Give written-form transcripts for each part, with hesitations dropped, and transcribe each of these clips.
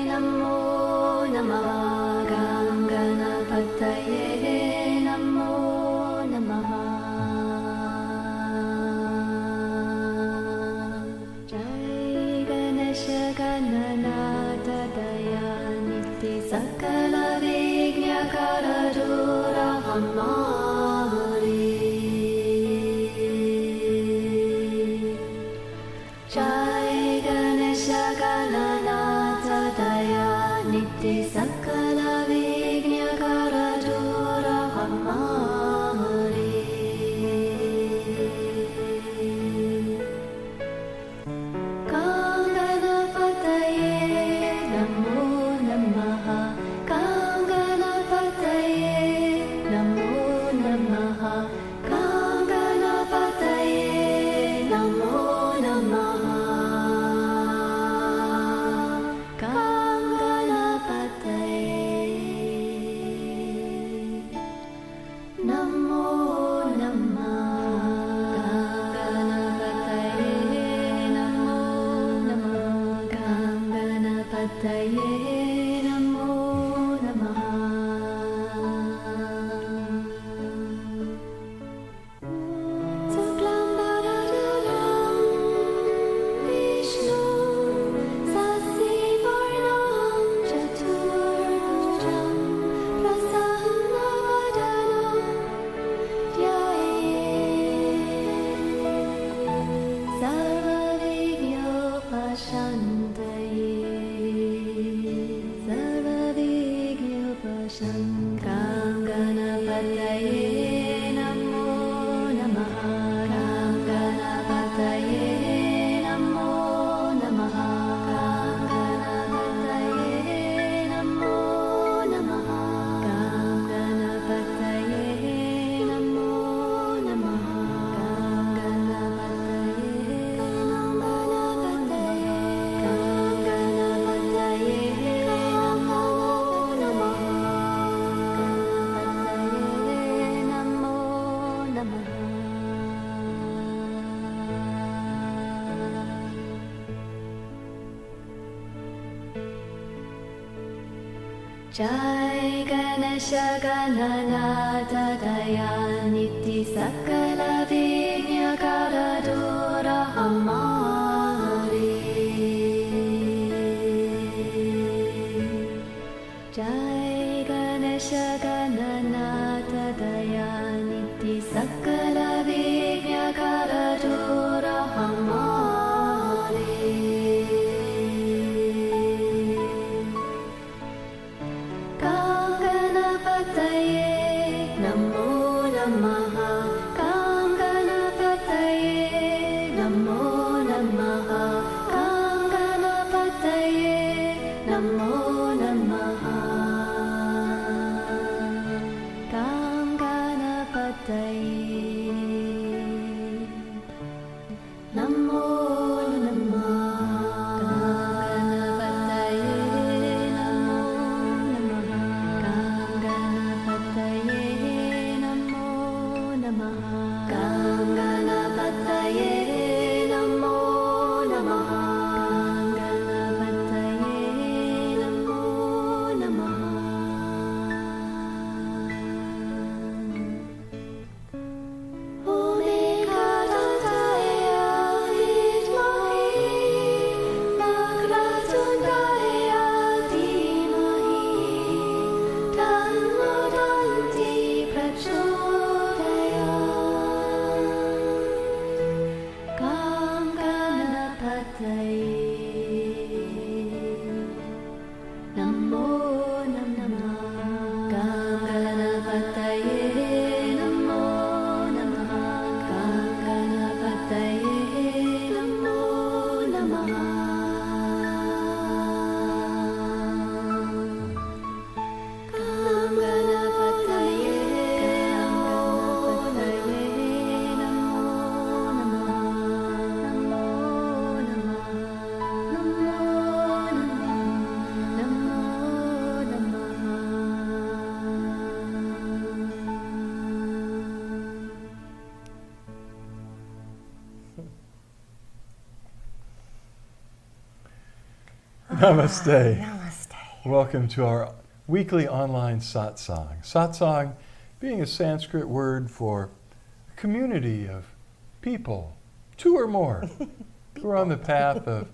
Namo Namaha Gam Ganapataye Namo Namaha Jai Ganesha Gananata Dayaniti Sakala Vigna Karadura Hamari Jai Ganesha Gananata Dayaniti Sakala Vigna Karadura Hamari Ganganapataye Namo Namaha Ganganapataye Namo Namaha Ganganapataye Namo Namaha Ganganapataye Namo Ganganapataye Namo Namaha Suklam Bharadram Vishnu Sasivarnam Chaturbhujam Prasannavadanam Dhyaye Sarvavignyopashantaye Sarvavignyopashantam Ganapataye Namo Namaha Ganapataye Namo Namaha Ganapataye Namo Namaha Ganapataye Namo Namaha Ganapataye Namo Jai Ganesha Gananata Dayaniti Sakala Vigna Karadura Hamari Jai Ganesha Gananata Dayaniti Sakala Vigna Karadura Hamari Ganganapataye Namo Namaha Ganganapataye Namo Namaha Ganganapataye Namo Namaha Ganganapataye Namo Ganapataye Namo Namaste. Namaste. Welcome to our weekly online Satsang. Satsang being a Sanskrit word for a community of people, two or more, who are on the path of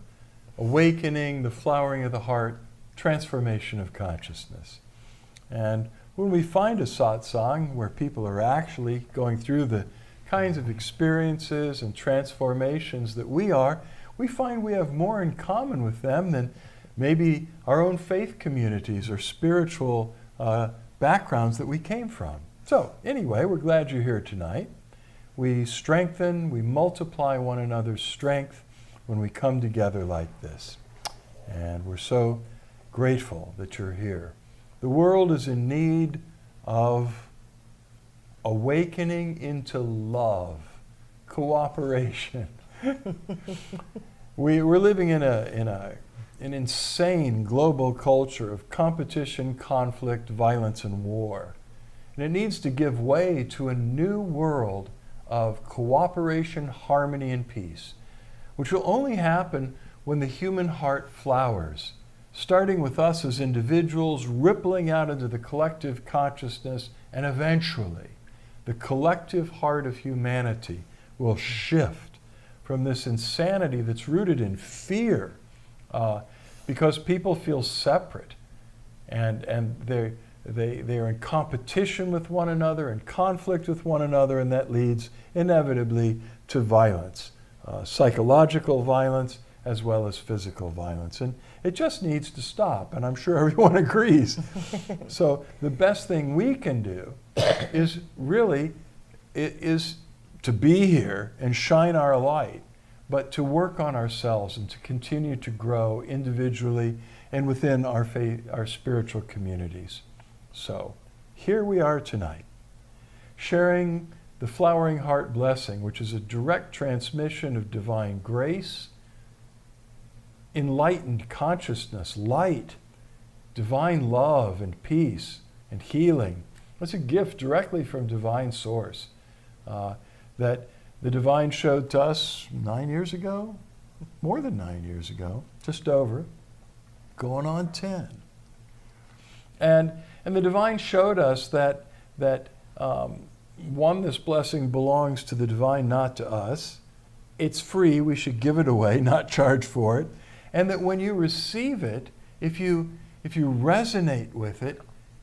awakening, the flowering of the heart, transformation of consciousness. And when we find a satsang where people are actually going through the kinds of experiences and transformations that we are, we find we have more in common with them than maybe our own faith communities or spiritual backgrounds that we came from. So anyway, we're glad you're here tonight. We strengthen, we multiply one another's strength when we come together like this. And we're so grateful that you're here. The world is in need of awakening into love, cooperation. We're living in an insane global culture of competition, conflict, violence, and war. And it needs to give way to a new world of cooperation, harmony, and peace, which will only happen when the human heart flowers, starting with us as individuals, rippling out into the collective consciousness, and eventually the collective heart of humanity will shift from this insanity that's rooted in fear, because people feel separate and they're in competition with one another, in conflict with one another, and that leads inevitably to violence, psychological violence as well as physical violence. And it just needs to stop, and I'm sure everyone agrees. So the best thing we can do is to be here and shine our light, but to work on ourselves and to continue to grow individually and within our faith, our spiritual communities. So here we are tonight, sharing the Flowering Heart Blessing, which is a direct transmission of divine grace, enlightened consciousness, light, divine love and peace and healing. It's a gift directly from divine source that the divine showed to us 9 years ago, more than 9 years ago, just over, going on 10. And the divine showed us that one, this blessing belongs to the divine, not to us. It's free, we should give it away, not charge for it. And that when you receive it, if you resonate with it,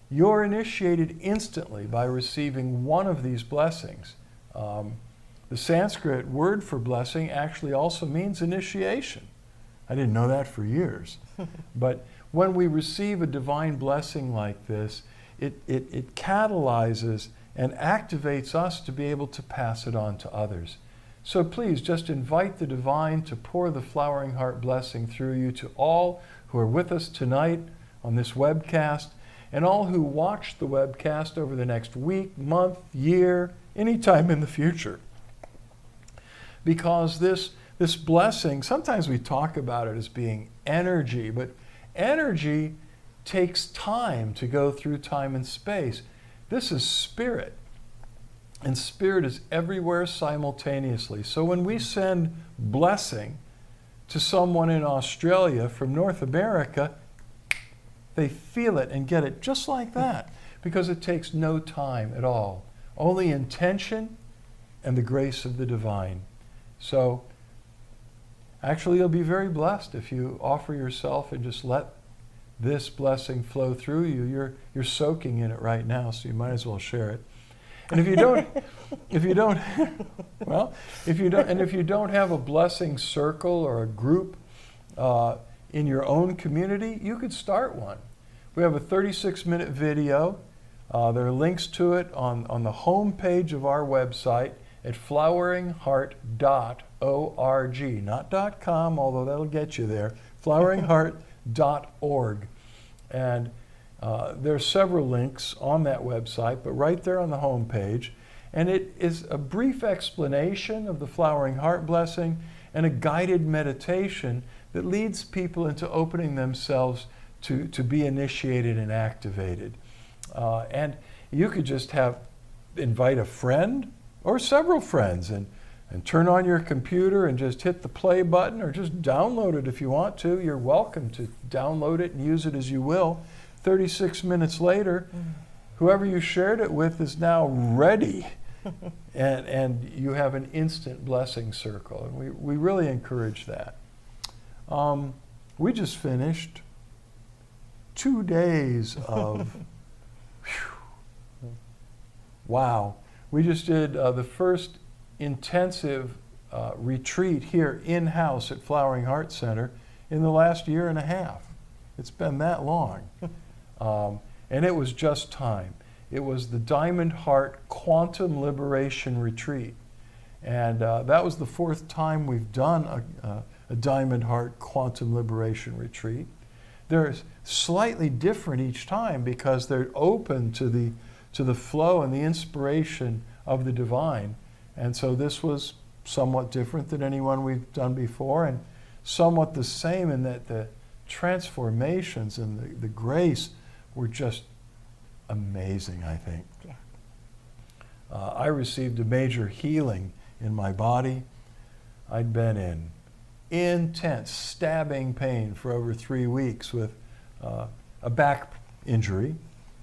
you're initiated instantly by receiving one of these blessings. The Sanskrit word for blessing actually also means initiation. I didn't know that for years. But when we receive a divine blessing like this, it catalyzes and activates us to be able to pass it on to others. So please just invite the divine to pour the Flowering Heart Blessing through you to all who are with us tonight on this webcast, and all who watch the webcast over the next week, month, year, anytime in the future. Because this blessing, sometimes we talk about it as being energy, but energy takes time to go through time and space. This is spirit, and spirit is everywhere simultaneously. So when we send blessing to someone in Australia from North America, they feel it and get it just like that, because it takes no time at all, only intention and the grace of the divine. So actually you'll be very blessed if you offer yourself and just let this blessing flow through you. You're soaking in it right now, so you might as well share it. And if you don't have a blessing circle or a group in your own community, you could start one. We have a 36-minute video. There are links to it on the home page of our website at floweringheart.org, not .com, although that'll get you there, floweringheart.org. And there are several links on that website, but right there on the home page. And it is a brief explanation of the Flowering Heart Blessing and a guided meditation that leads people into opening themselves to be initiated and activated. And you could just invite a friend or several friends and and turn on your computer and just hit the play button, or just download it if you want to. You're welcome to download it and use it as you will. 36 minutes later, whoever you shared it with is now ready, and you have an instant blessing circle. And we really encourage that. We just finished 2 days of, wow. We just did the first intensive retreat here in-house at Flowering Heart Center in the last year and a half. It's been that long. And it was just time. It was the Diamond Heart Quantum Liberation Retreat. And that was the 4th time we've done a Diamond Heart Quantum Liberation Retreat. They're slightly different each time because they're open to the flow and the inspiration of the divine. And so this was somewhat different than anyone we've done before, and somewhat the same in that the transformations and the grace were just amazing, I think. Yeah. I received a major healing in my body. I'd been in intense stabbing pain for over 3 weeks with a back injury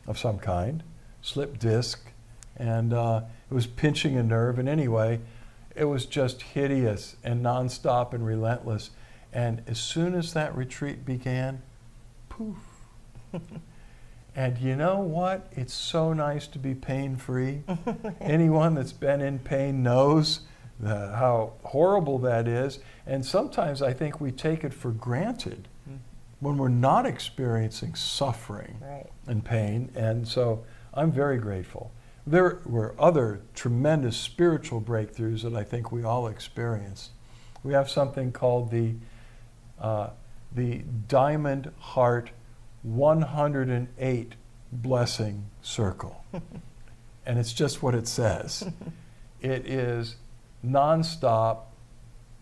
of some kind, slipped disc, and it was pinching a nerve. And anyway, it was just hideous and nonstop and relentless. And as soon as that retreat began, poof. And you know what? It's so nice to be pain-free. Anyone that's been in pain knows how horrible that is. And sometimes I think we take it for granted when we're not experiencing suffering and pain. And so I'm very grateful. There were other tremendous spiritual breakthroughs that I think we all experienced. We have something called the Diamond Heart 108 Blessing Circle. And it's just what it says. It is nonstop,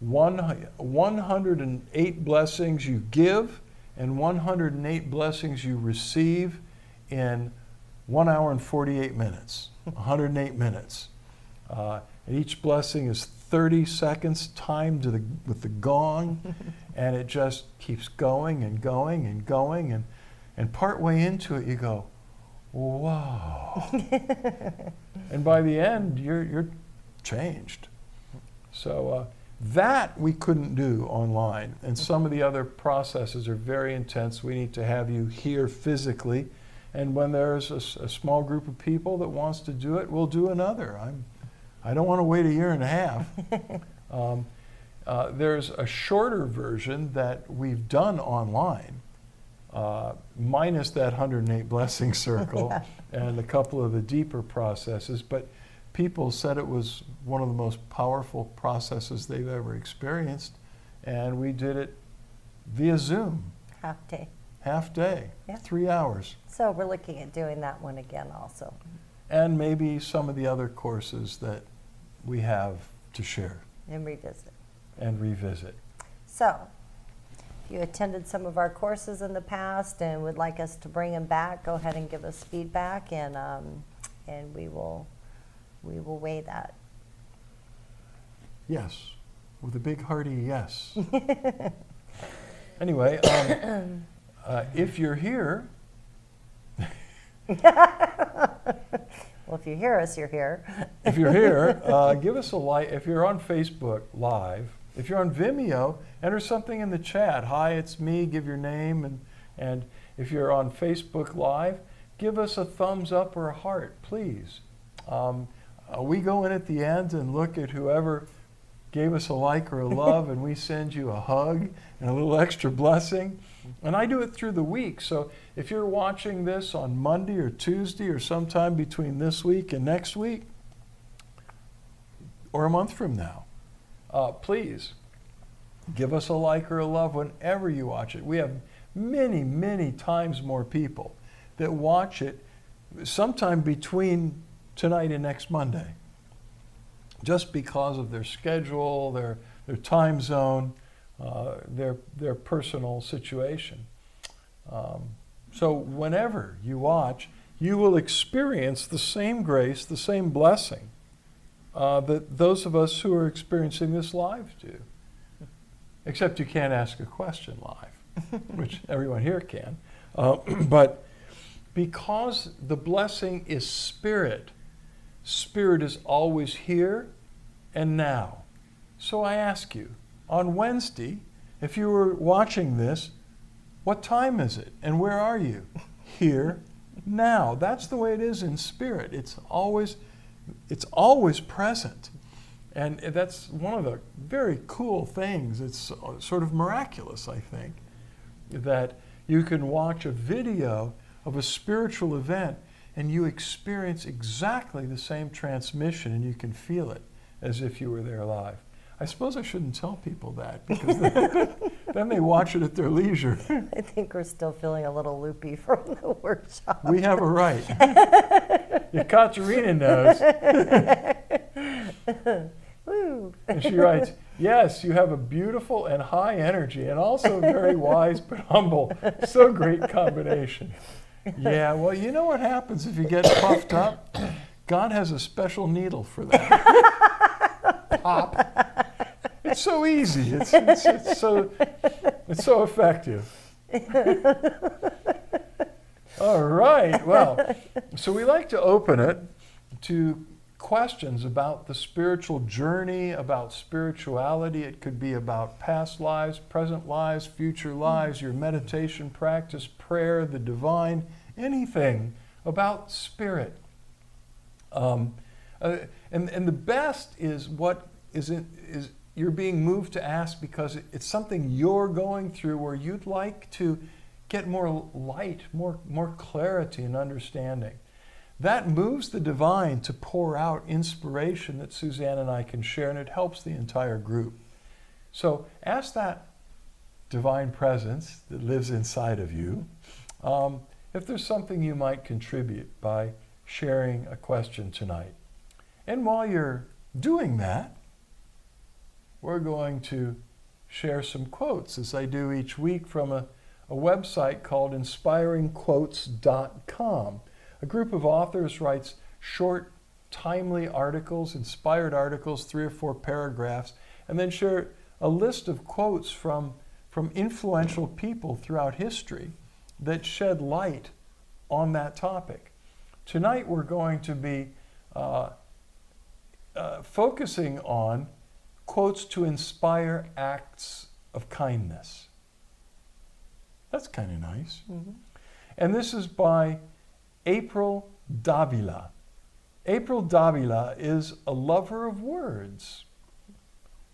108 blessings you give and 108 blessings you receive in 1 hour and 48 minutes, 108 minutes. And each blessing is 30 seconds timed with the gong, and it just keeps going and going and going, and partway into it you go, whoa. And by the end, you're changed. So that we couldn't do online, and some of the other processes are very intense. We need to have you here physically, and when there's a small group of people that wants to do it, we'll do another. I don't want to wait a year and a half. There's a shorter version that we've done online, minus that 108 blessing circle and a couple of the deeper processes, but people said it was one of the most powerful processes they've ever experienced, and we did it via Zoom. Half day. Half day, Yeah. 3 hours. So we're looking at doing that one again also. And maybe some of the other courses that we have to share And revisit. and revisit. So, if you attended some of our courses in the past and would like us to bring them back, go ahead and give us feedback, and we will weigh that. Yes, with a big hearty yes. Anyway, if you're here, Well, if you hear us, you're here. if you're here, give us a like. If you're on Facebook Live, if you're on Vimeo, enter something in the chat. Hi, it's me. Give your name, and if you're on Facebook Live, give us a thumbs up or a heart, please. We go in at the end and look at whoever gave us a like or a love, and we send you a hug and a little extra blessing. And I do it through the week. So if you're watching this on Monday or Tuesday or sometime between this week and next week, or a month from now, please give us a like or a love whenever you watch it. We have many, many times more people that watch it sometime between tonight and next Monday, just because of their schedule, their time zone, their personal situation. So whenever you watch, you will experience the same grace, the same blessing that those of us who are experiencing this live do. Except you can't ask a question live, which everyone here can. But because the blessing is spirit, spirit is always here and now. So I ask you, on Wednesday, if you were watching this, what time is it and where are you? Here, now. That's the way it is in spirit. It's always present. And that's one of the very cool things. It's sort of miraculous, I think, that you can watch a video of a spiritual event and you experience exactly the same transmission and you can feel it as if you were there live. I suppose I shouldn't tell people that because then they watch it at their leisure. I think we're still feeling a little loopy from the workshop. We have a right. Ekaterina knows. Woo. And she writes, yes, you have a beautiful and high energy and also very wise but humble. So great combination. Yeah, well, you know what happens if you get puffed up? God has a special needle for that. Pop. It's so easy. It's so effective. All right. Well, so we like to open it to questions about the spiritual journey, about spirituality. It could be about past lives, present lives, future lives, your meditation practice, prayer, the divine, anything about spirit. And the best is what is you're being moved to ask because it's something you're going through where you'd like to get more light, more clarity and understanding. That moves the divine to pour out inspiration that Suzanne and I can share, and it helps the entire group. So ask that divine presence that lives inside of you if there's something you might contribute by sharing a question tonight. And while you're doing that, we're going to share some quotes, as I do each week, from a website called inspiringquotes.com. A group of authors writes short, timely articles, inspired articles, 3 or 4 paragraphs, and then share a list of quotes from influential people throughout history that shed light on that topic. Tonight we're going to be focusing on quotes to inspire acts of kindness. That's kind of nice. Mm-hmm. And this is by April Davila. April Davila is a lover of words.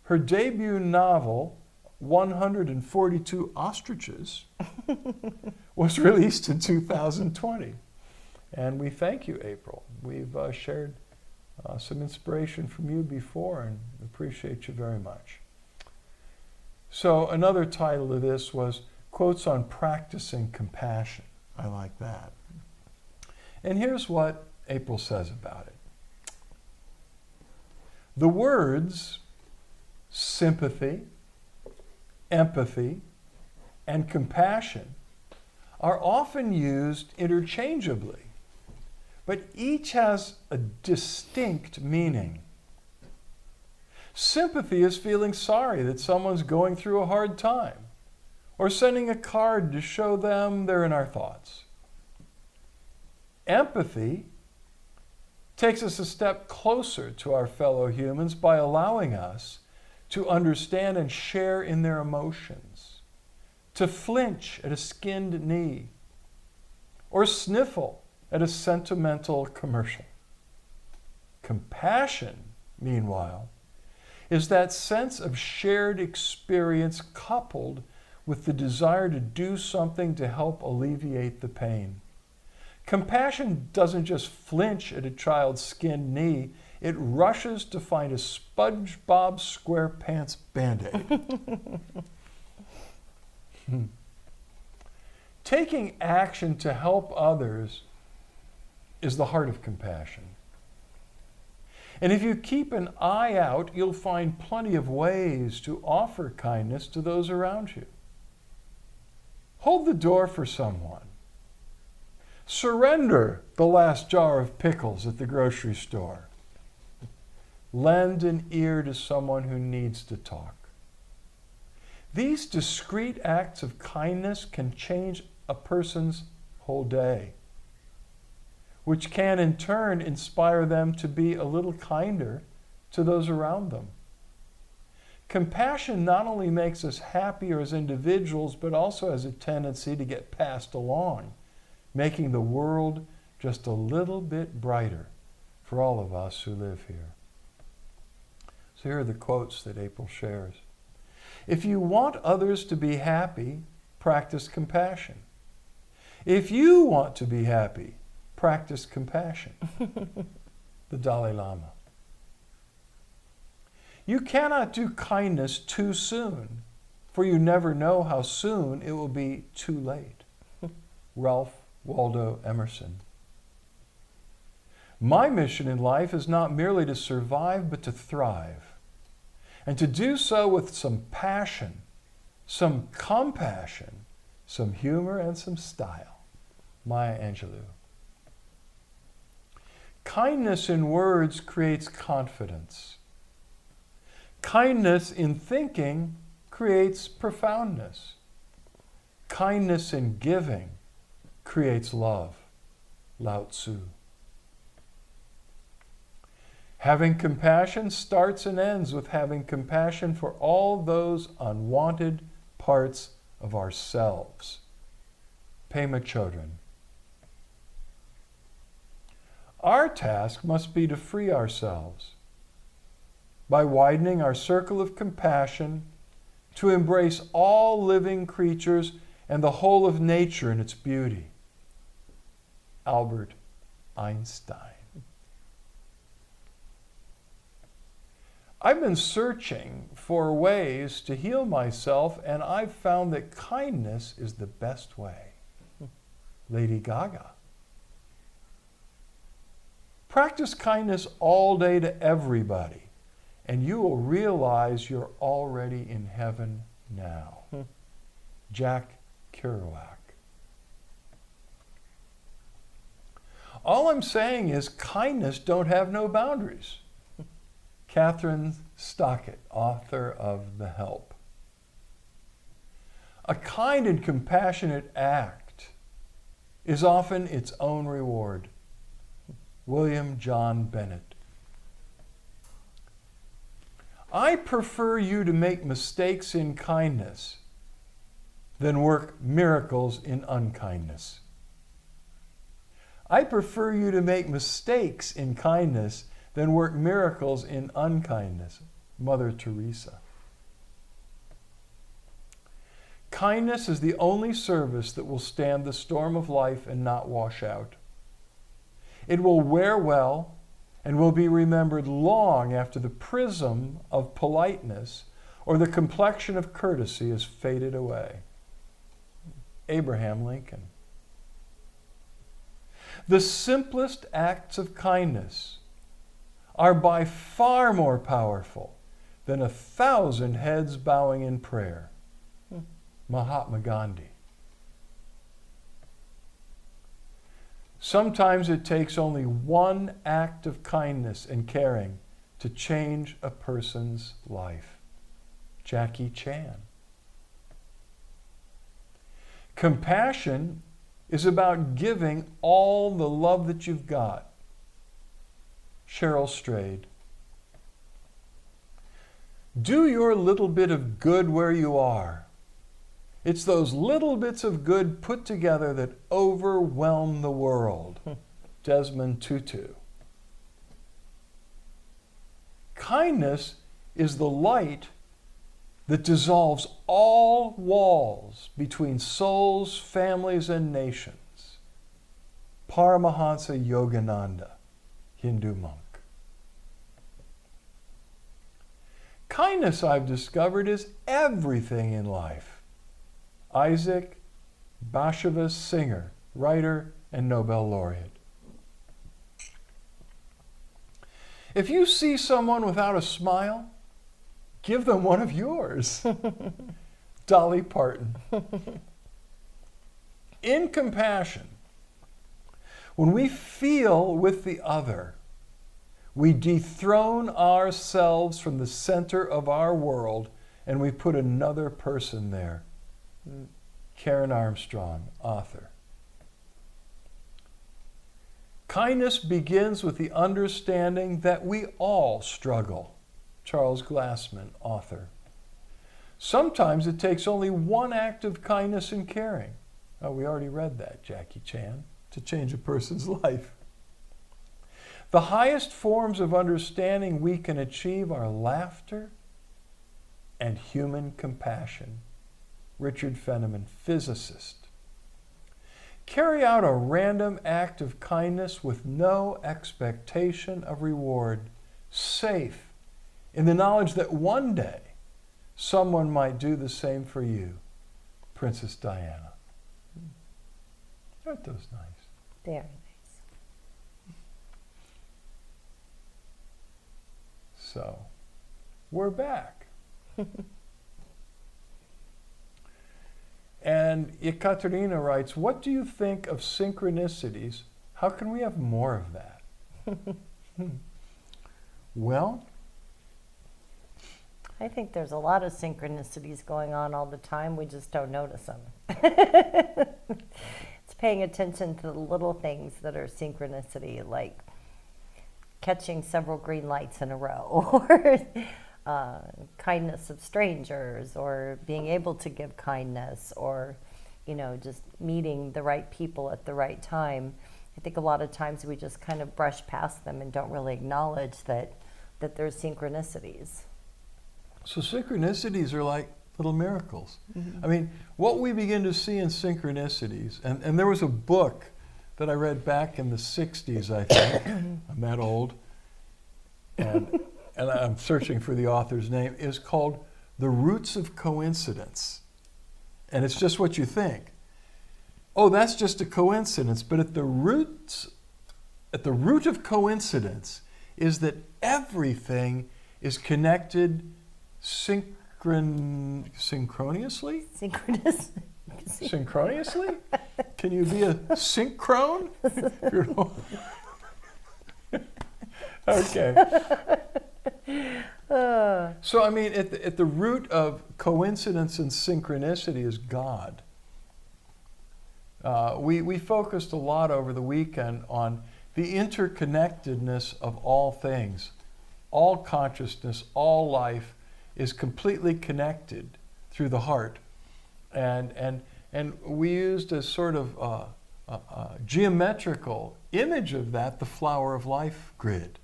Her debut novel, 142 Ostriches, was released in 2020. And we thank you, April. We've shared some inspiration from you before and appreciate you very much. So another title of this was Quotes on Practicing Compassion. I like that. And here's what April says about it. The words sympathy, empathy, and compassion are often used interchangeably, but each has a distinct meaning. Sympathy is feeling sorry that someone's going through a hard time, or sending a card to show them they're in our thoughts. Empathy takes us a step closer to our fellow humans by allowing us to understand and share in their emotions, to flinch at a skinned knee, or sniffle at a sentimental commercial. Compassion, meanwhile, is that sense of shared experience coupled with the desire to do something to help alleviate the pain. Compassion doesn't just flinch at a child's skinned knee, it rushes to find a SpongeBob SquarePants Band-Aid. Taking action to help others is the heart of compassion. And if you keep an eye out, you'll find plenty of ways to offer kindness to those around you. Hold the door for someone. Surrender the last jar of pickles at the grocery store. lend an ear to someone who needs to talk. These discreet acts of kindness can change a person's whole day, which can in turn inspire them to be a little kinder to those around them. Compassion not only makes us happier as individuals, but also has a tendency to get passed along, making the world just a little bit brighter for all of us who live here. So here are the quotes that April shares. If you want others to be happy, practice compassion. If you want to be happy, practice compassion. The Dalai Lama. You cannot do kindness too soon, for you never know how soon it will be too late. Ralph Waldo Emerson. My mission in life is not merely to survive, but to thrive, and to do so with some passion, some compassion, some humor, and some style. Maya Angelou. Kindness in words creates confidence. Kindness in thinking creates profoundness. Kindness in giving creates love. Lao Tzu. Having compassion starts and ends with having compassion for all those unwanted parts of ourselves. Pema Chodron. Our task must be to free ourselves by widening our circle of compassion to embrace all living creatures and the whole of nature in its beauty. Albert Einstein. I've been searching for ways to heal myself, and I've found that kindness is the best way. Lady Gaga. Practice kindness all day to everybody, and you will realize you're already in heaven now. Jack Kerouac. All I'm saying is kindness don't have no boundaries. Catherine Stockett, author of The Help. A kind and compassionate act is often its own reward. William John Bennett. I prefer you to make mistakes in kindness than work miracles in unkindness. I prefer you to make mistakes in kindness than work miracles in unkindness. Mother Teresa. Kindness is the only service that will stand the storm of life and not wash out. It will wear well and will be remembered long after the prism of politeness or the complexion of courtesy has faded away. Abraham Lincoln. The simplest acts of kindness are by far more powerful than 1,000 heads bowing in prayer. Mahatma Gandhi. Sometimes it takes only one act of kindness and caring to change a person's life. Jackie Chan. Compassion is about giving all the love that you've got. Cheryl Strayed. Do your little bit of good where you are. It's those little bits of good put together that overwhelm the world. Desmond Tutu. Kindness is the light that dissolves all walls between souls, families, and nations. Paramahansa Yogananda, Hindu monk. Kindness, I've discovered, is everything in life. Isaac Bashevis Singer, writer and Nobel laureate. If you see someone without a smile, give them one of yours. Dolly Parton. In compassion, when we feel with the other, We dethrone ourselves from the center of our world and we put another person there. Karen Armstrong, author. Kindness begins with the understanding that we all struggle. Charles Glassman, author. Sometimes it takes only one act of kindness and caring. Oh, we already read that, Jackie Chan, to change a person's life. The highest forms of understanding we can achieve are laughter and human compassion. Richard Feynman, physicist. Carry out a random act of kindness with no expectation of reward, safe in the knowledge that one day someone might do the same for you. Princess Diana. Aren't those nice? Very nice. So, we're back. And Ekaterina writes, what do you think of synchronicities? How can we have more of that? Well, I think there's a lot of synchronicities going on all the time. We just don't notice them. It's paying attention to the little things that are synchronicity, like catching several green lights in a row, or kindness of strangers, or being able to give kindness, or, just meeting the right people at the right time. I think a lot of times we just kind of brush past them and don't really acknowledge that there's synchronicities. So synchronicities are like little miracles. Mm-hmm. I mean, what we begin to see in synchronicities, and there was a book that I read back in the 60s, I think. I'm that old. And I'm searching for the author's name. Is called The Roots of Coincidence. And it's just what you think. Oh, that's just a coincidence. But at the root of coincidence is that everything is connected synchronously? Synchronously? Can you be a synchrone? Okay. So, I mean, at the root of coincidence and synchronicity is God. We focused a lot over the weekend on the interconnectedness of all things. All consciousness, all life is completely connected through the heart. And we used a sort of geometrical image of that, the flower of life grid,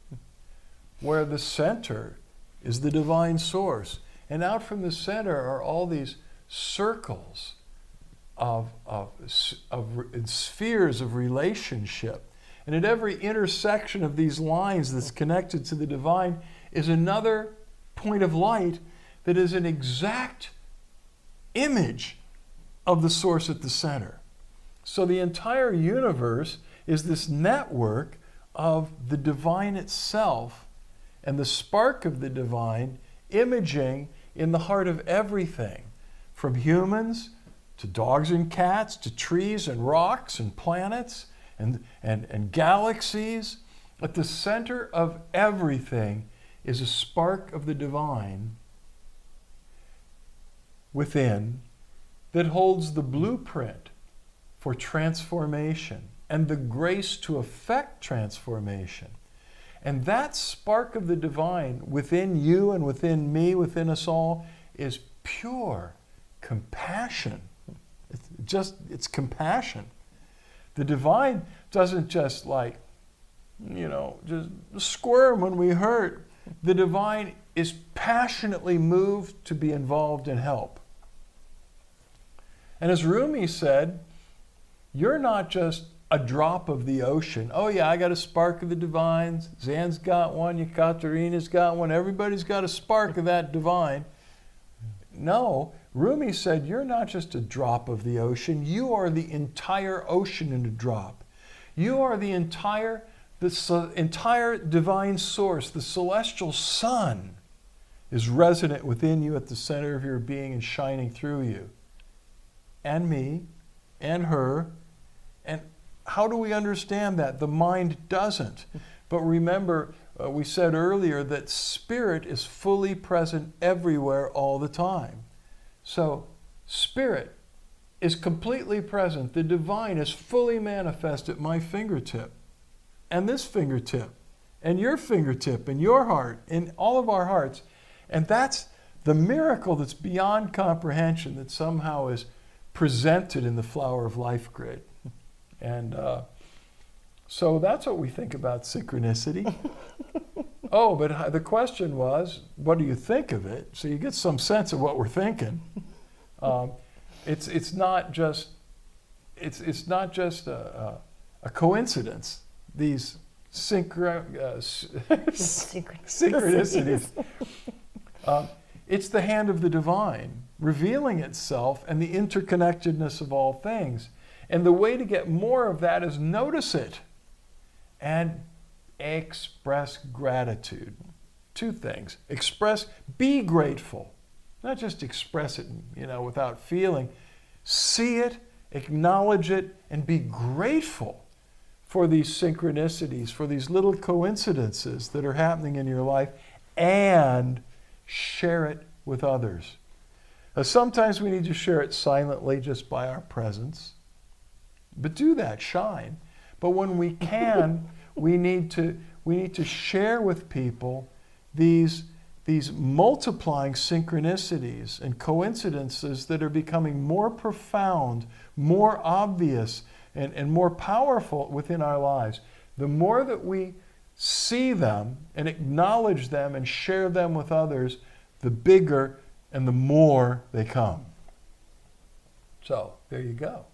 where the center is the divine source. And out from the center are all these circles of spheres of relationship. And at every intersection of these lines that's connected to the divine is another point of light that is an exact image of the source at the center. So the entire universe is this network of the divine itself and the spark of the divine imaging in the heart of everything, from humans to dogs and cats to trees and rocks and planets and galaxies. At the center of everything is a spark of the divine within that holds the blueprint for transformation and the grace to effect transformation. And that spark of the divine within you and within me, within us all, is pure compassion. It's compassion. The divine doesn't just just squirm when we hurt. The divine is passionately moved to be involved in help. And as Rumi said, you're not just a drop of the ocean. Oh yeah, I got a spark of the divine. Zan's got one, Ekaterina's got one. Everybody's got a spark of that divine. No, Rumi said, you're not just a drop of the ocean. You are the entire ocean in a drop. You are the entire divine source. The celestial sun is resonant within you at the center of your being and shining through you. And me, and her. And how do we understand that? The mind doesn't. But remember, we said earlier that spirit is fully present everywhere all the time. So spirit is completely present. The divine is fully manifest at my fingertip, and this fingertip, and your fingertip, and your heart, in all of our hearts. And that's the miracle that's beyond comprehension that somehow is presented in the Flower of Life grid. And so that's what we think about synchronicity. Oh, but the question was, what do you think of it? So you get some sense of what we're thinking. It's not just a coincidence. These synchronicities. It's the hand of the divine revealing itself and the interconnectedness of all things. And the way to get more of that is notice it and express gratitude. Two things. Be grateful. Not just express it, without feeling. See it, acknowledge it, and be grateful for these synchronicities, for these little coincidences that are happening in your life, and share it with others. Sometimes we need to share it silently just by our presence. But do that, shine. But when we can, we need to share with people these multiplying synchronicities and coincidences that are becoming more profound, more obvious, and more powerful within our lives. The more that we see them and acknowledge them and share them with others, the bigger and the more they come. So, there you go.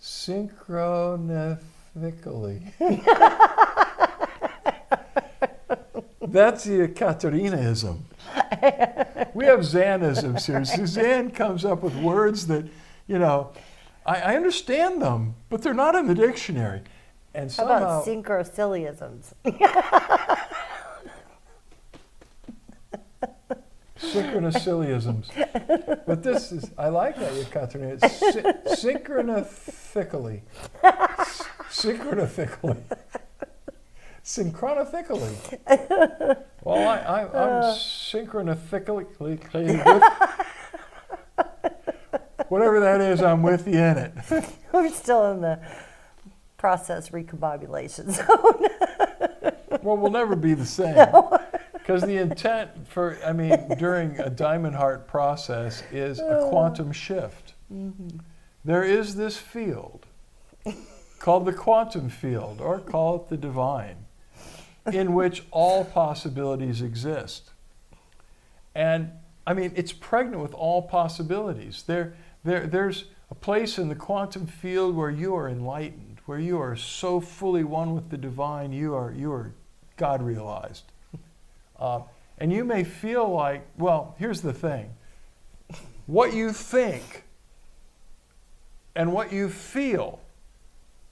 Synchronically. That's the Katerinaism. We have Zanisms here. Suzanne comes up with words that, I understand them, but they're not in the dictionary. And How somehow, about synchrosiliisms? synchroniciliisms. But this is, I like that, Katerina. It's synchronically. Synchronically. Synchronically. Well, I'm synchronically with, whatever that is, I'm with you in it. We're still in the process recombobulation zone. Well, we'll never be the same. Because the intent during a diamond heart process is a quantum shift. Mm-hmm. There is this field called the quantum field, or call it the divine, in which all possibilities exist. And it's pregnant with all possibilities. There's a place in the quantum field where you are enlightened, where you are so fully one with the divine, you are God realized. And you may feel like, well, here's the thing. What you think and what you feel,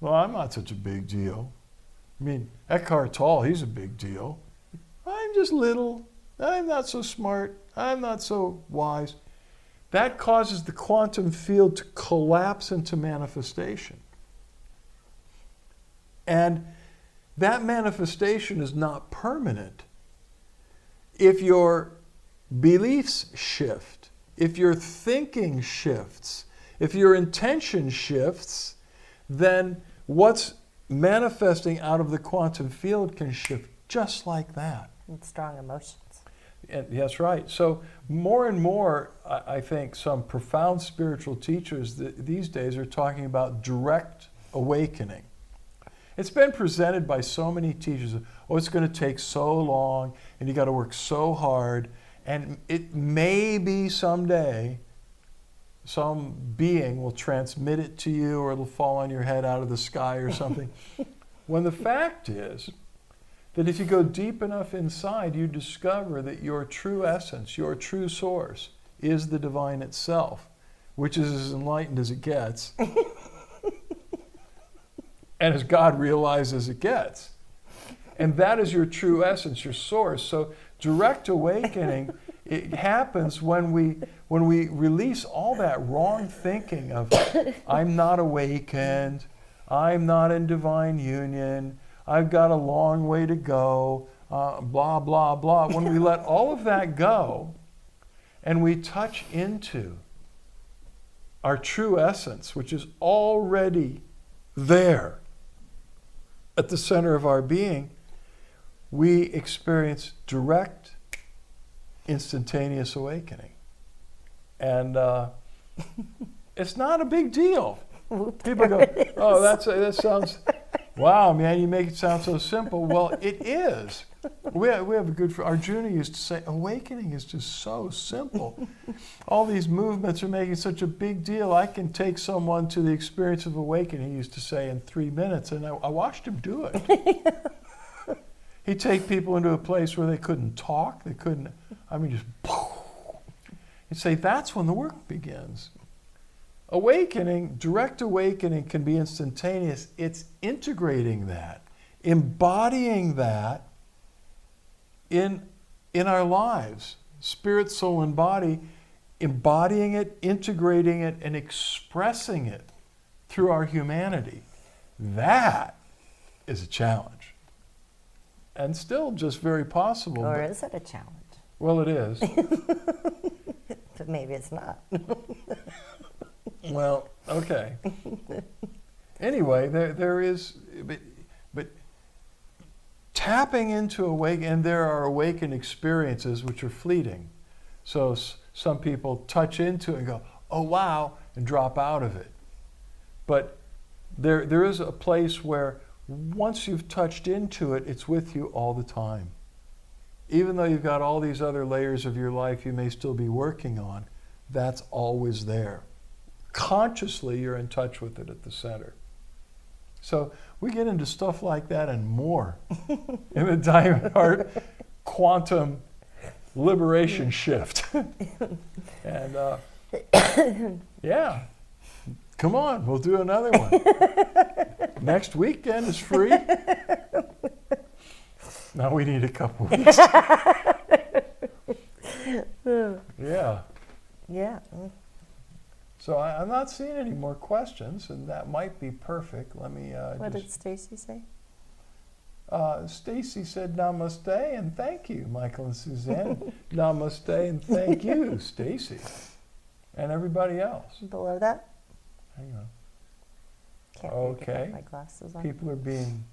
well, I'm not such a big deal. Eckhart Tolle, he's a big deal. I'm just little. I'm not so smart. I'm not so wise. That causes the quantum field to collapse into manifestation. And that manifestation is not permanent. If your beliefs shift, if your thinking shifts, if your intention shifts, then what's manifesting out of the quantum field can shift just like that. And strong emotions. And that's right. So more and more, I think some profound spiritual teachers these days are talking about direct awakening. It's been presented by so many teachers. Oh, it's going to take so long, and you got to work so hard, and it may be someday some being will transmit it to you, or it'll fall on your head out of the sky or something. When the fact is that if you go deep enough inside, you discover that your true essence, your true source, is the divine itself, which is as enlightened as it gets. And as God realized as it gets. And that is your true essence, your source. So direct awakening, it happens when we release all that wrong thinking of, I'm not awakened, I'm not in divine union, I've got a long way to go, blah, blah, blah. When we let all of that go and we touch into our true essence, which is already there at the center of our being, we experience direct, instantaneous awakening. And it's not a big deal. People go, oh, that sounds, wow, man, you make it sound so simple. Well, it is. We have a good, Arjuna used to say, awakening is just so simple. All these movements are making such a big deal. I can take someone to the experience of awakening, he used to say, in 3 minutes, and I watched him do it. He'd take people into a place where they couldn't talk, they couldn't, just, he'd say, that's when the work begins. Awakening, direct awakening can be instantaneous. It's integrating that, embodying that in our lives, spirit, soul, and body, embodying it, integrating it, and expressing it through our humanity. That is a challenge. And still just very possible. Or is it a challenge? Well, it is. But maybe it's not. Well, okay. Anyway, there is, but tapping into awakening, and there are awakened experiences which are fleeting. So some people touch into it and go, oh wow, and drop out of it. But there is a place where once you've touched into it, it's with you all the time. Even though you've got all these other layers of your life you may still be working on, that's always there. Consciously, you're in touch with it at the center. So we get into stuff like that and more in the Diamond Heart Quantum Liberation Shift. And yeah, come on, we'll do another one. Next weekend is free. Now we need a couple weeks. Yeah. Yeah. So I'm not seeing any more questions, and that might be perfect. Let me What did Stacy say? Stacy said namaste and thank you, Michael and Suzanne. Namaste and thank you, Stacy. And everybody else. Below that? Hang on. Can't read Okay. without my glasses on. People are being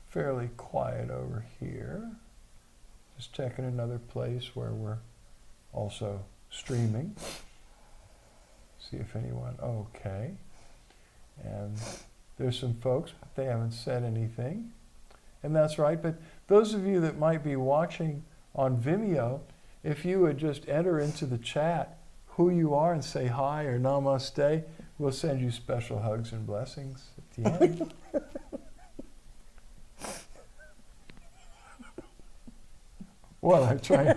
fairly quiet over here. Just checking another place where we're also streaming. See if anyone, okay. And there's some folks, but they haven't said anything. And that's right, but those of you that might be watching on Vimeo, if you would just enter into the chat who you are and say hi or namaste, we'll send you special hugs and blessings at the end. Well, I'm trying.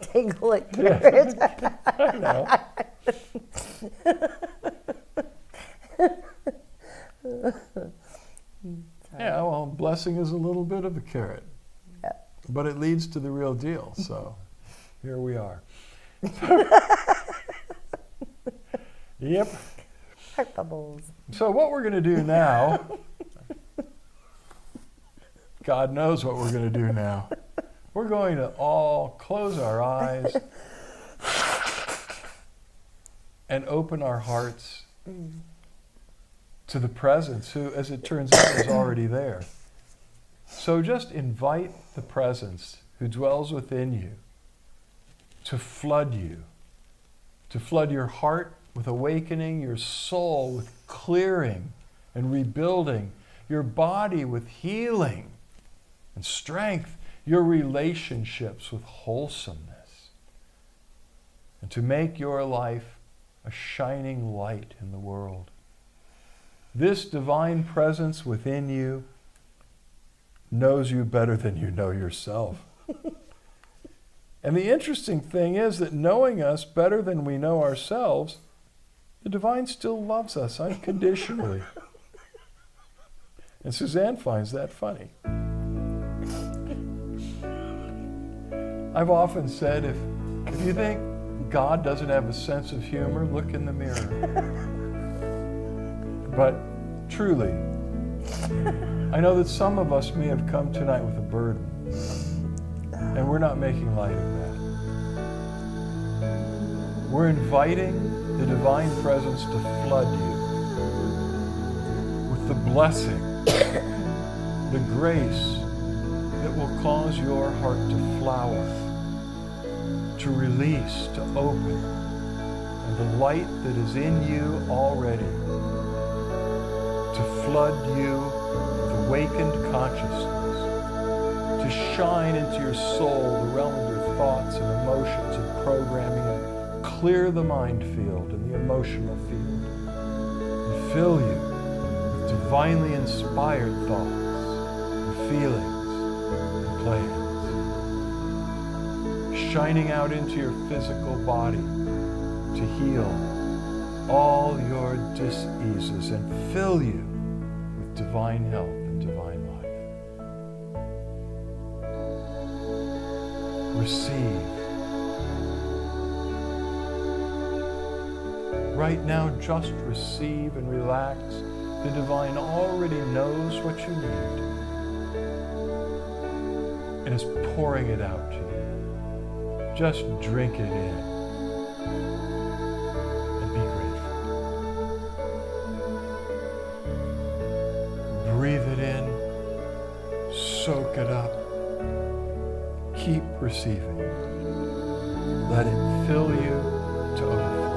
Take a look. Yeah. I know. Yeah, well, blessing is a little bit of a carrot. Yeah. But it leads to the real deal, so here we are. Yep. Heart bubbles. So what we're going to do now, God knows what we're going to do now. We're going to all close our eyes and open our hearts to the presence, who, as it turns out, is already there. So just invite the presence who dwells within you to flood your heart with awakening, your soul with clearing and rebuilding, your body with healing and strength, your relationships with wholesomeness, and to make your life a shining light in the world. This divine presence within you knows you better than you know yourself. And the interesting thing is that knowing us better than we know ourselves, the divine still loves us unconditionally. And Suzanne finds that funny. I've often said, if you think God doesn't have a sense of humor, look in the mirror. But truly, I know that some of us may have come tonight with a burden, and we're not making light of that. We're inviting the divine presence to flood you with the blessing, the grace that will cause your heart to flower, to release, to open, and the light that is in you already to flood you with awakened consciousness, to shine into your soul, the realm of your thoughts and emotions and programming, and clear the mind field and the emotional field, and fill you with divinely inspired thoughts and feelings and plans, shining out into your physical body to heal all your diseases and fill you with divine health and divine life. Receive. Right now, just receive and relax. The divine already knows what you need and is pouring it out to you. Just drink it in. Breathe it in, soak it up, keep receiving. Let it fill you to overflow.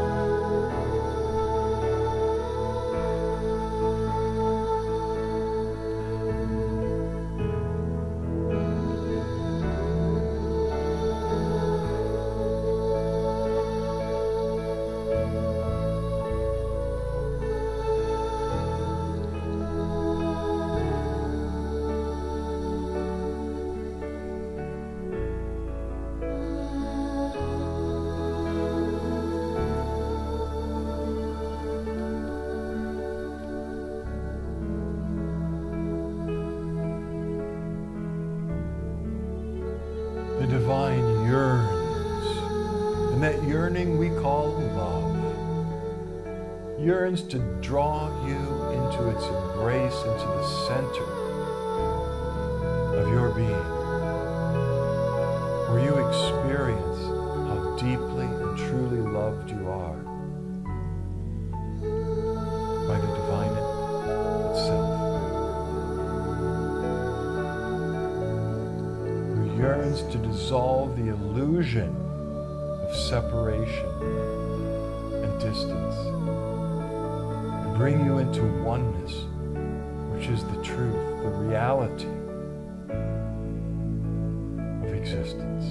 The divine yearns, and that yearning we call love, yearns to draw you into its embrace, into the center of your being, where you experience how deeply and truly loved you are by the divine itself. Yearns to dissolve the illusion of separation and distance and bring you into oneness, which is the truth, the reality of existence.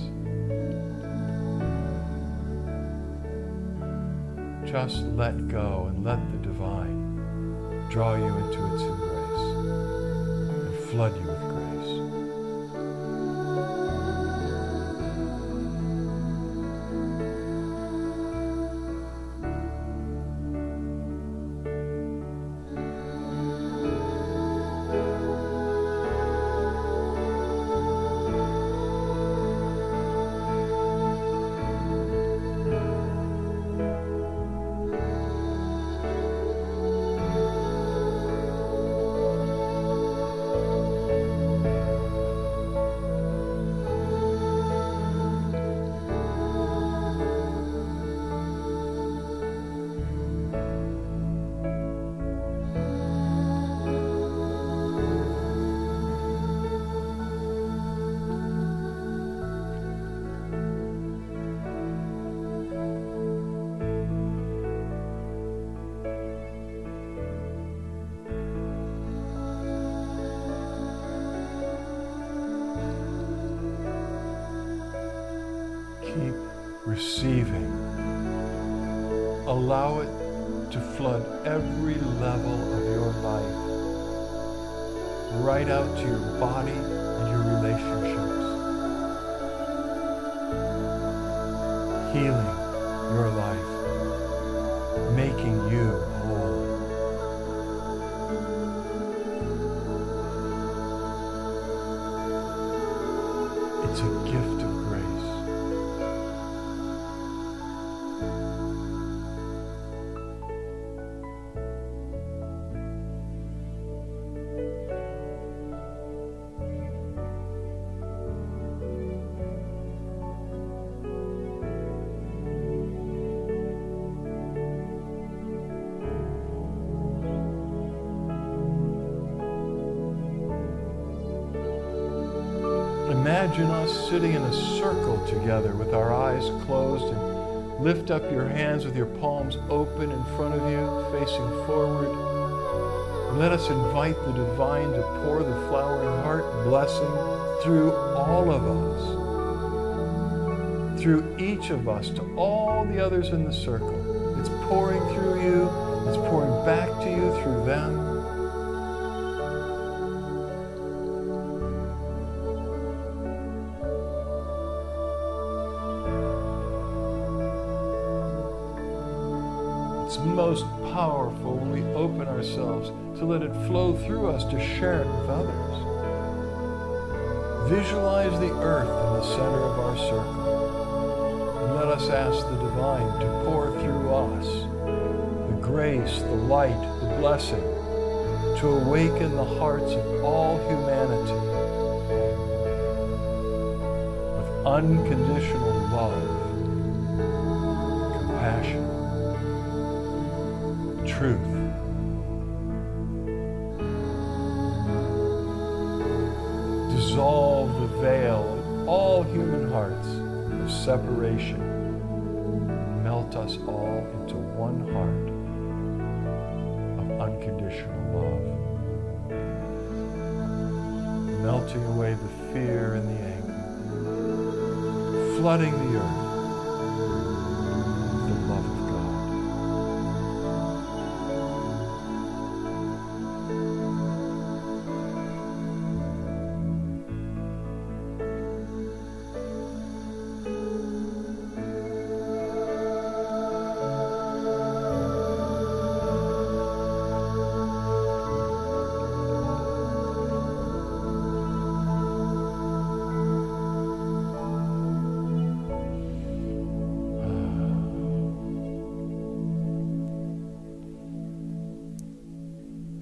Just let go and let the divine draw you into its embrace and flood you with grace. Keep receiving. Allow it to flood every level of your life, right out to your body and your relationships, healing your life, making you whole. It's a gift of grace. Imagine us sitting in a circle together with our eyes closed, and lift up your hands with your palms open in front of you, facing forward. And let us invite the divine to pour the flowering heart blessing through all of us, through each of us, to all the others in the circle. It's pouring through you, it's pouring back to you through them. It's most powerful when we open ourselves to let it flow through us, to share it with others. Visualize the earth in the center of our circle, and let us ask the divine to pour through us the grace, the light, the blessing, to awaken the hearts of all humanity with unconditional love, compassion, truth. Dissolve the veil in all human hearts of separation. Melt us all into one heart of unconditional love. Melting away the fear and the anger. Flooding the earth with the love of God.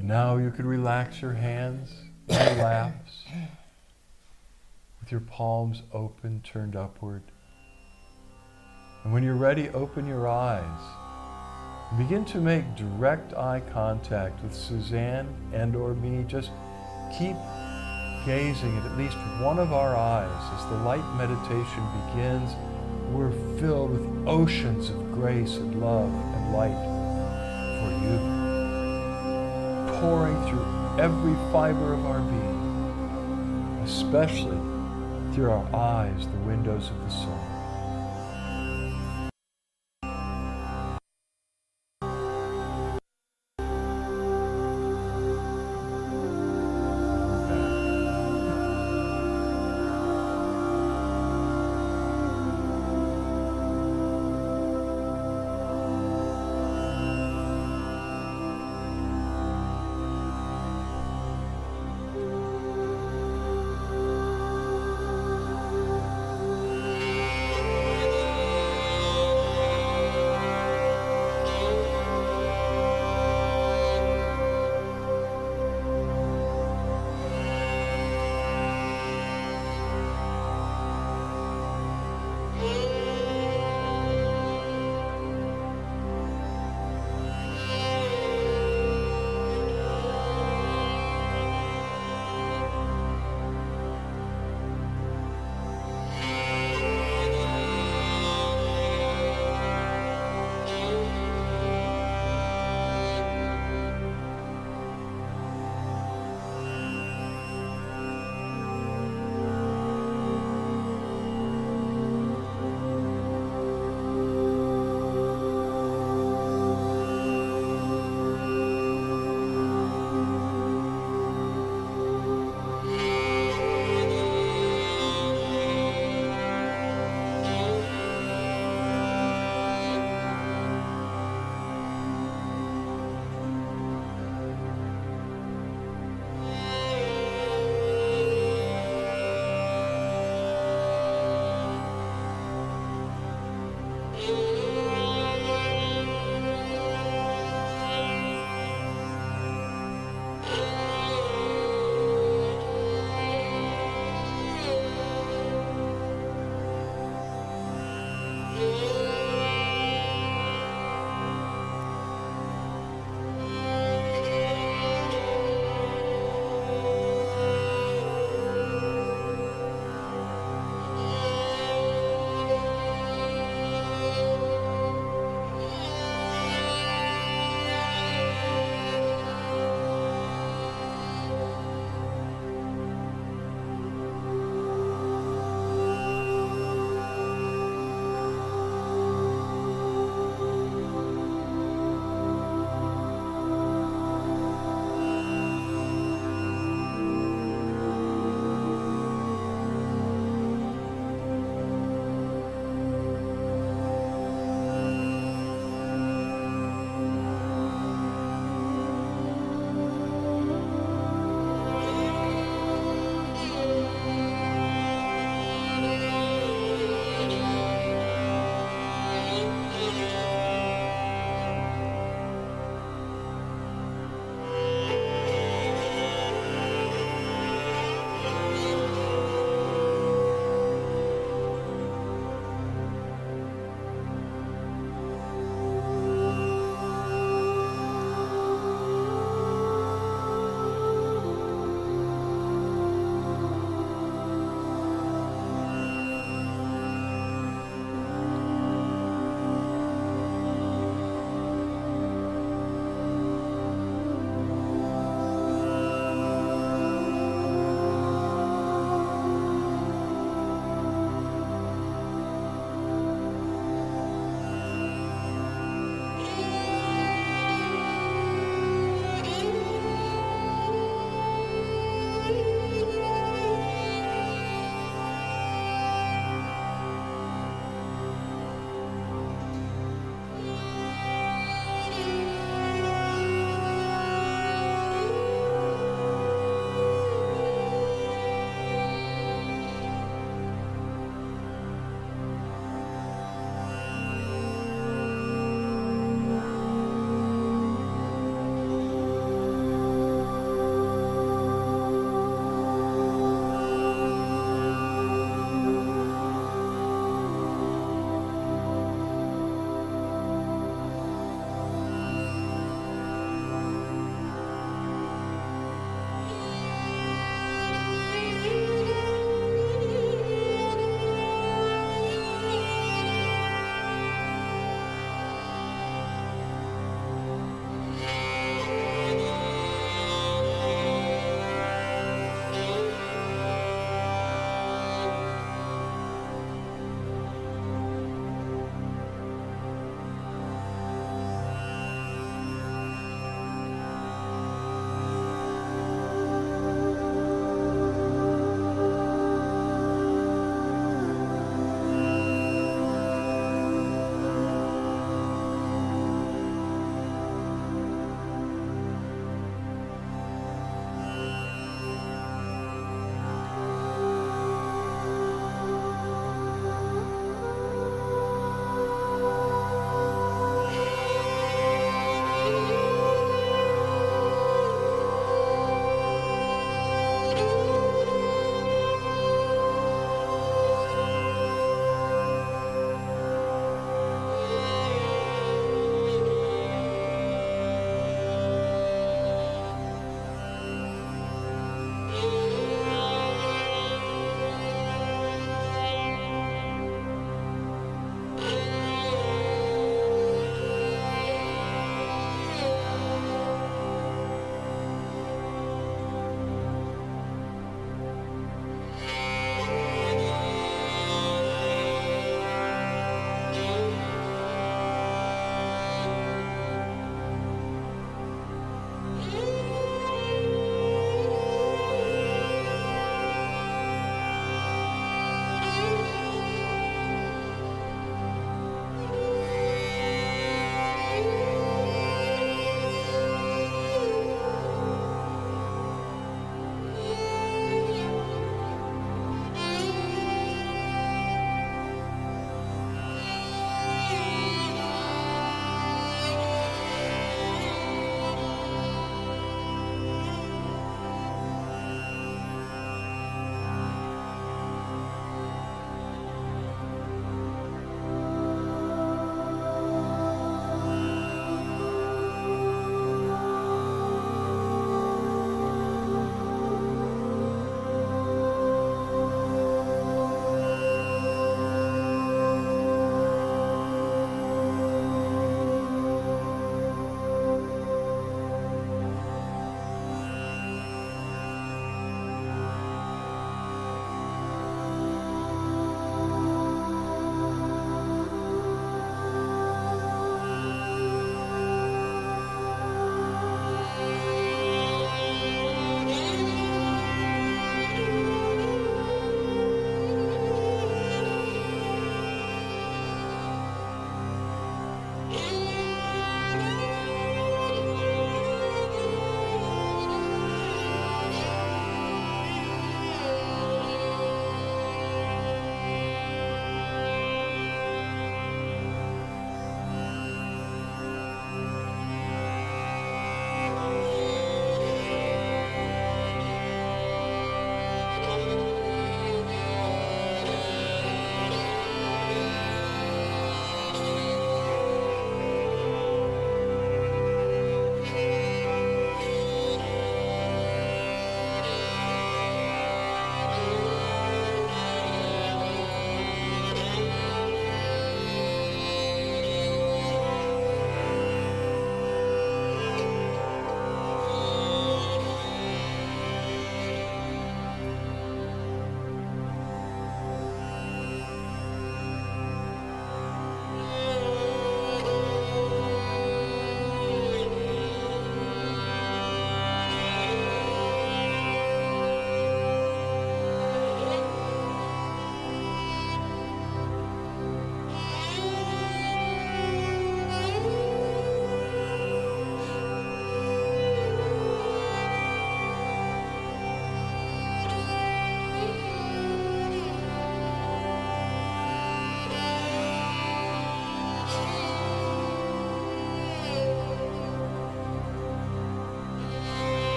Now you could relax your hands in your laps with your palms open, turned upward. And when you're ready, open your eyes and begin to make direct eye contact with Suzanne and or me. Just keep gazing at least one of our eyes as the light meditation begins. We're filled with oceans of grace and love and light for you, pouring through every fiber of our being, especially through our eyes, the windows of the soul.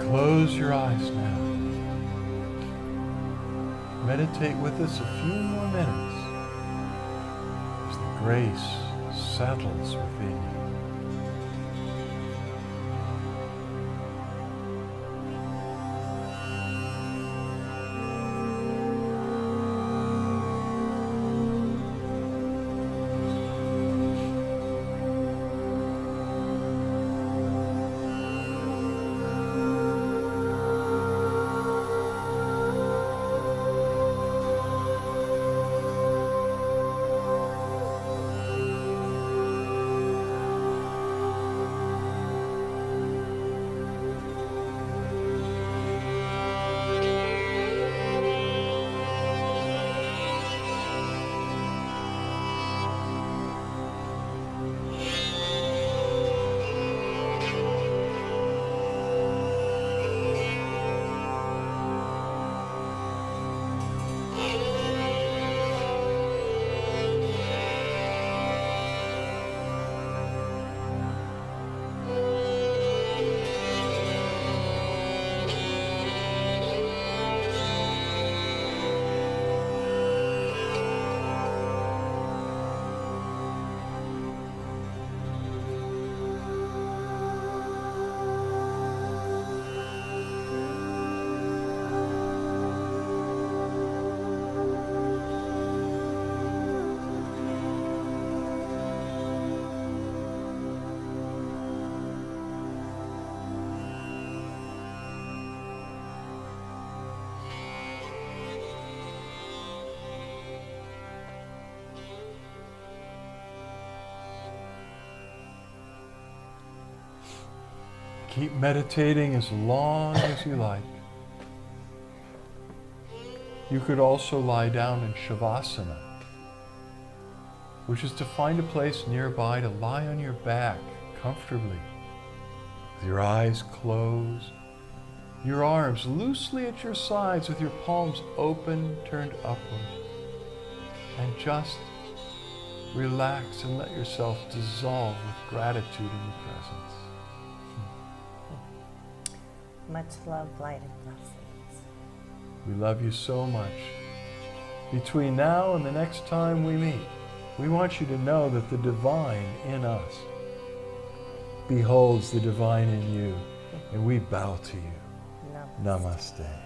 Close your eyes now. Meditate with us a few more minutes as the grace settles within you. Keep meditating as long as you like. You could also lie down in Shavasana, which is to find a place nearby to lie on your back comfortably, with your eyes closed, your arms loosely at your sides with your palms open, turned upward, and just relax and let yourself dissolve with gratitude in your presence. Much love, light, and blessings. We love you so much. Between now and the next time we meet, we want you to know that the divine in us beholds the divine in you, and we bow to you. Namaste. Namaste.